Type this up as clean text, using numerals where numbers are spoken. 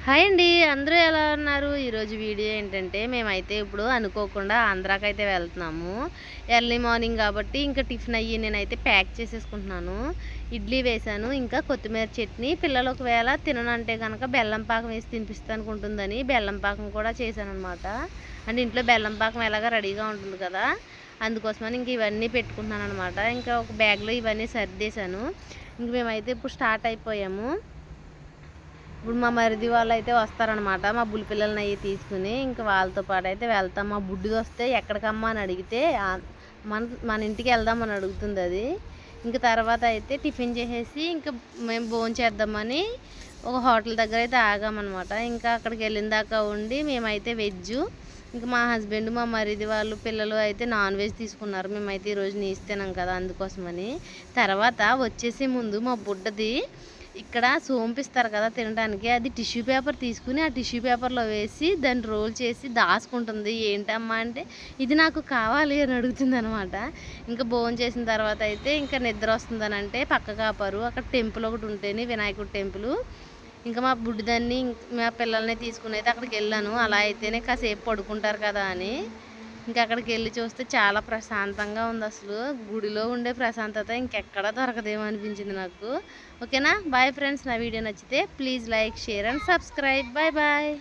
Hi అండి, అందరూ ఎలా ఉన్నారు? ఈరోజు వీడియో ఏంటంటే మేమైతే ఇప్పుడు అనుకోకుండా ఆంధ్రాకైతే వెళ్తున్నాము. ఎర్లీ మార్నింగ్ కాబట్టి ఇంకా టిఫిన్ అయ్యి నేనైతే ప్యాక్ చేసేసుకుంటున్నాను. ఇడ్లీ వేశాను, ఇంకా కొత్తిమీర చట్నీ. పిల్లలు ఒకవేళ తిననంటే కనుక బెల్లం పాకం వేసి తినిపిస్తానుకుంటుందని బెల్లం పాకం కూడా చేశాను అనమాట. అంటే ఇంట్లో బెల్లం పాకం ఎలాగా రెడీగా ఉంటుంది కదా, అందుకోసమని ఇంక ఇవన్నీ పెట్టుకుంటున్నాను అనమాట. ఇంకా ఒక బ్యాగ్లో ఇవన్నీ సర్దేశాను. ఇంక మేమైతే ఇప్పుడు స్టార్ట్ అయిపోయాము. ఇప్పుడు మా మరిది వాళ్ళు అయితే వస్తారనమాట, మా బుల్లి పిల్లల్ని అవి తీసుకుని. ఇంకా వాళ్ళతో పాటు అయితే వెళ్తాం. మా బుడ్డిది వస్తే ఎక్కడికమ్మా అని అడిగితే మన మన ఇంటికి వెళ్దామని అడుగుతుంది అది. ఇంక తర్వాత అయితే టిఫిన్ చేసేసి ఇంకా మేము భోంచేద్దామని ఒక హోటల్ దగ్గర అయితే ఆగామన్నమాట. ఇంకా అక్కడికి వెళ్ళిన దాకా ఉండి మేమైతే వెజ్, ఇంకా మా హస్బెండ్ మా మరిది వాళ్ళు పిల్లలు అయితే నాన్ వెజ్ తీసుకున్నారు. మేమైతే ఈరోజు నీసు తినాం కదా, అందుకోసమని. తర్వాత వచ్చేసే ముందు మా బుడ్డది ఇక్కడ సోంపిస్తారు కదా తినడానికి, అది టిష్యూ పేపర్ తీసుకుని ఆ టిష్యూ పేపర్లో వేసి దాన్ని రోల్ చేసి దాచుకుంటుంది. ఏంటమ్మా అంటే ఇది నాకు కావాలి అని అడుగుతుంది అనమాట. ఇంకా భోజనం చేసిన తర్వాత అయితే ఇంకా నిద్ర వస్తుందని అంటే పక్క కాపారు అక్కడ టెంపుల్ ఒకటి ఉంటేనే, వినాయకుడి టెంపుల్. ఇంకా మా బుడ్డిదాన్ని మా పిల్లల్ని తీసుకుని అయితే అక్కడికి వెళ్ళాను. అలా అయితేనే కాసేపు పడుకుంటారు కదా అని. ఇంకా అక్కడికి వెళ్ళి చూస్తే చాలా ప్రశాంతంగా ఉంది. అసలు గుడిలో ఉండే ప్రశాంతత ఇంకెక్కడా దొరకదేమో అనిపించింది నాకు. ఓకేనా, బాయ్ ఫ్రెండ్స్. నా వీడియో నచ్చితే please like, share and subscribe. Bye bye.